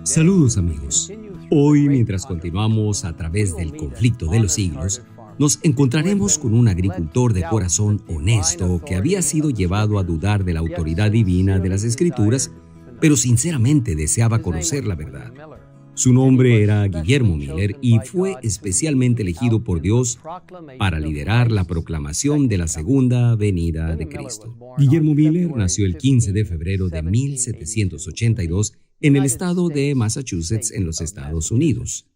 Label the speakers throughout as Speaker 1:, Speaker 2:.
Speaker 1: Saludos amigos. Hoy, mientras continuamos a través del conflicto de los siglos, nos encontraremos con un agricultor de corazón honesto que había sido llevado a dudar de la autoridad divina de las Escrituras, pero sinceramente deseaba conocer la verdad. Su nombre era Guillermo Miller y fue especialmente elegido por Dios para liderar la proclamación de la segunda venida de Cristo. Guillermo Miller nació el 15 de febrero de 1782 en el estado de Massachusetts, en los Estados Unidos.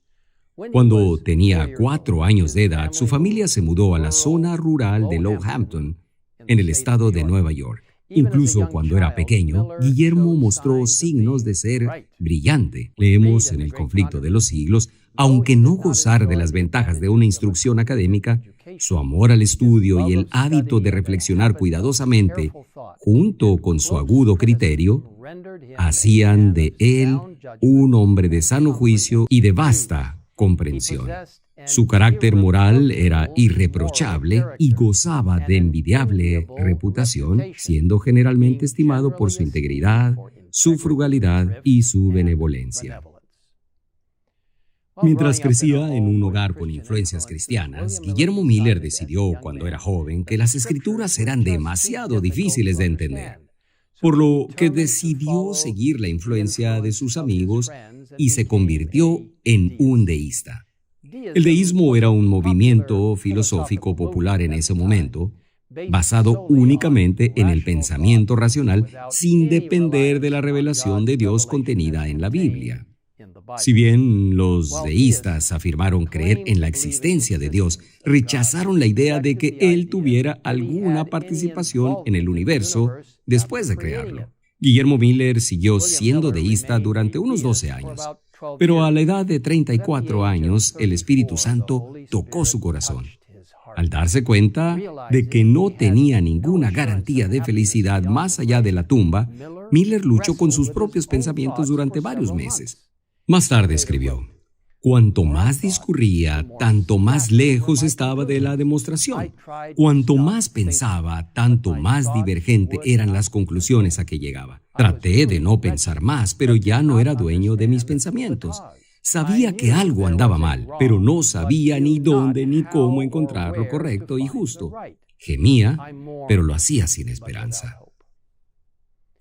Speaker 1: Cuando tenía 4 años de edad, su familia se mudó a la zona rural de Lowhampton, en el estado de Nueva York. Incluso cuando era pequeño, Guillermo mostró signos de ser brillante. Leemos en el conflicto de los siglos, aunque no gozara de las ventajas de una instrucción académica, su amor al estudio y el hábito de reflexionar cuidadosamente, junto con su agudo criterio, hacían de él un hombre de sano juicio y de vasta comprensión. Su carácter moral era irreprochable y gozaba de envidiable reputación, siendo generalmente estimado por su integridad, su frugalidad y su benevolencia. Mientras crecía en un hogar con influencias cristianas, Guillermo Miller decidió cuando era joven que las Escrituras eran demasiado difíciles de entender, por lo que decidió seguir la influencia de sus amigos y se convirtió en un deísta. El deísmo era un movimiento filosófico popular en ese momento, basado únicamente en el pensamiento racional sin depender de la revelación de Dios contenida en la Biblia. Si bien los deístas afirmaron creer en la existencia de Dios, rechazaron la idea de que Él tuviera alguna participación en el universo después de crearlo. Guillermo Miller siguió siendo deísta durante unos 12 años. Pero a la edad de 34 años, el Espíritu Santo tocó su corazón. Al darse cuenta de que no tenía ninguna garantía de felicidad más allá de la tumba, Miller luchó con sus propios pensamientos durante varios meses. Más tarde escribió: cuanto más discurría, tanto más lejos estaba de la demostración. Cuanto más pensaba, tanto más divergentes eran las conclusiones a que llegaba. Traté de no pensar más, pero ya no era dueño de mis pensamientos. Sabía que algo andaba mal, pero no sabía ni dónde ni cómo encontrar lo correcto y justo. Gemía, pero lo hacía sin esperanza.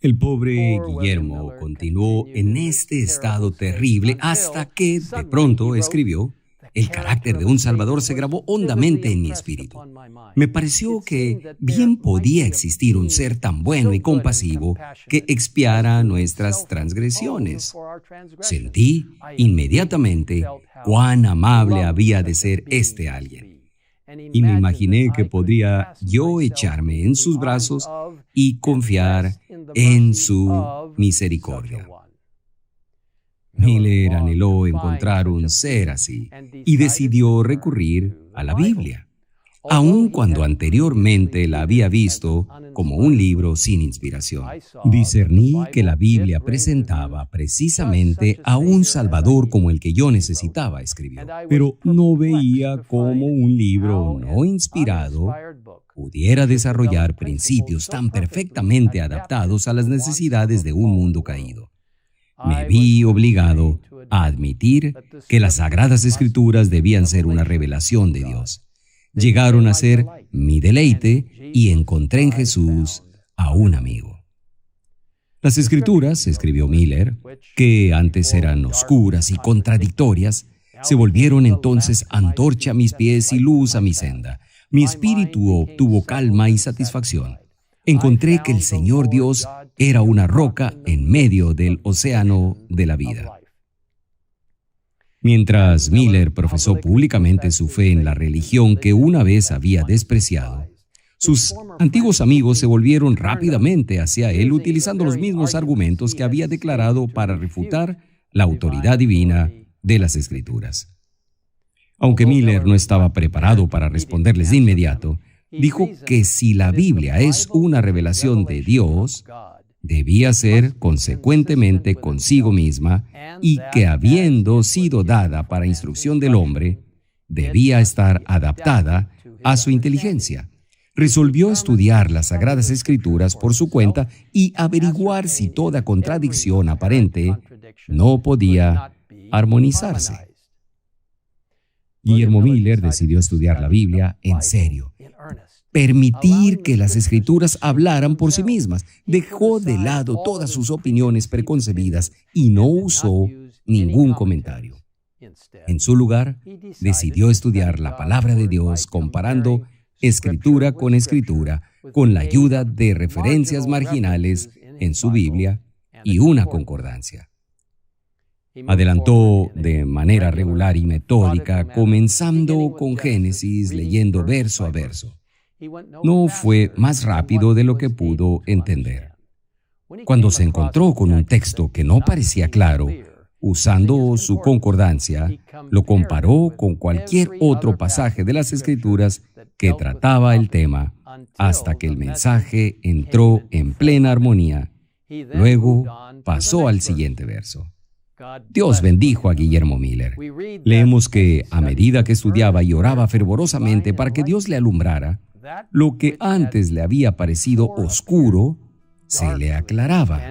Speaker 1: El pobre Guillermo continuó en este estado terrible hasta que, de pronto, escribió: el carácter de un Salvador se grabó hondamente en mi espíritu. Me pareció que bien podía existir un ser tan bueno y compasivo que expiara nuestras transgresiones. Sentí inmediatamente cuán amable había de ser este alguien. Y me imaginé que podría yo echarme en sus brazos y confiar en su misericordia. Miller anheló encontrar un ser así y decidió recurrir a la Biblia, aun cuando anteriormente la había visto como un libro sin inspiración. Discerní que la Biblia presentaba precisamente a un Salvador como el que yo necesitaba, escribió, pero no veía cómo un libro no inspirado pudiera desarrollar principios tan perfectamente adaptados a las necesidades de un mundo caído. Me vi obligado a admitir que las Sagradas Escrituras debían ser una revelación de Dios. Llegaron a ser mi deleite y encontré en Jesús a un amigo. Las Escrituras, escribió Miller, que antes eran oscuras y contradictorias, se volvieron entonces antorcha a mis pies y luz a mi senda. Mi espíritu obtuvo calma y satisfacción. Encontré que el Señor Dios era una roca en medio del océano de la vida. Mientras Miller profesó públicamente su fe en la religión que una vez había despreciado, sus antiguos amigos se volvieron rápidamente hacia él utilizando los mismos argumentos que había declarado para refutar la autoridad divina de las Escrituras. Aunque Miller no estaba preparado para responderles de inmediato, dijo que si la Biblia es una revelación de Dios, debía ser consecuentemente consigo misma y que habiendo sido dada para instrucción del hombre, debía estar adaptada a su inteligencia. resolvió estudiar las Sagradas Escrituras por su cuenta y averiguar si toda contradicción aparente no podía armonizarse. Guillermo Miller decidió estudiar la Biblia en serio, permitir que las Escrituras hablaran por sí mismas. Dejó de lado todas sus opiniones preconcebidas y no usó ningún comentario. En su lugar, decidió estudiar la palabra de Dios comparando escritura, con la ayuda de referencias marginales en su Biblia y una concordancia. Adelantó de manera regular y metódica, comenzando con Génesis, leyendo verso a verso. No fue más rápido de lo que pudo entender. Cuando se encontró con un texto que no parecía claro, usando su concordancia, lo comparó con cualquier otro pasaje de las Escrituras que trataba el tema, hasta que el mensaje entró en plena armonía. Luego pasó al siguiente verso. Dios bendijo a Guillermo Miller. Leemos que a medida que estudiaba y oraba fervorosamente para que Dios le alumbrara, lo que antes le había parecido oscuro se le aclaraba.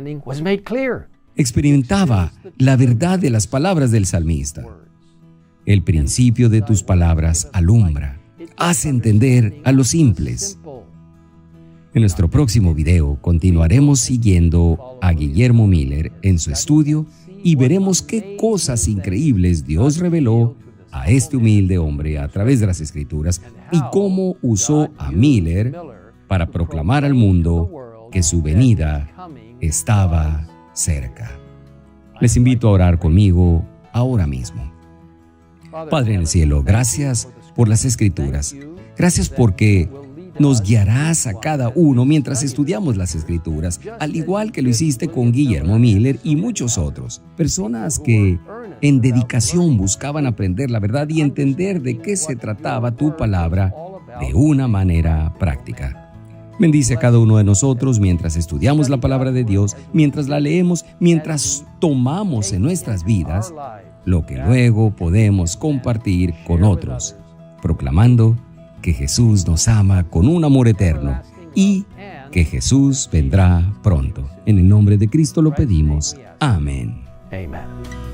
Speaker 1: Experimentaba la verdad de las palabras del salmista. El principio de tus palabras alumbra, hace entender a los simples. En nuestro próximo video continuaremos siguiendo a Guillermo Miller en su estudio y veremos qué cosas increíbles Dios reveló a este humilde hombre a través de las Escrituras y cómo usó a Miller para proclamar al mundo que su venida estaba cerca. Les invito a orar conmigo ahora mismo. Padre en el cielo, gracias por las Escrituras. Gracias porque nos guiarás a cada uno mientras estudiamos las Escrituras, al igual que lo hiciste con Guillermo Miller y muchos otros. Personas que en dedicación buscaban aprender la verdad y entender de qué se trataba tu palabra de una manera práctica. Bendice a cada uno de nosotros mientras estudiamos la palabra de Dios, mientras la leemos, mientras tomamos en nuestras vidas lo que luego podemos compartir con otros, proclamando que Jesús nos ama con un amor eterno y que Jesús vendrá pronto. En el nombre de Cristo lo pedimos. Amén.
Speaker 2: Amen.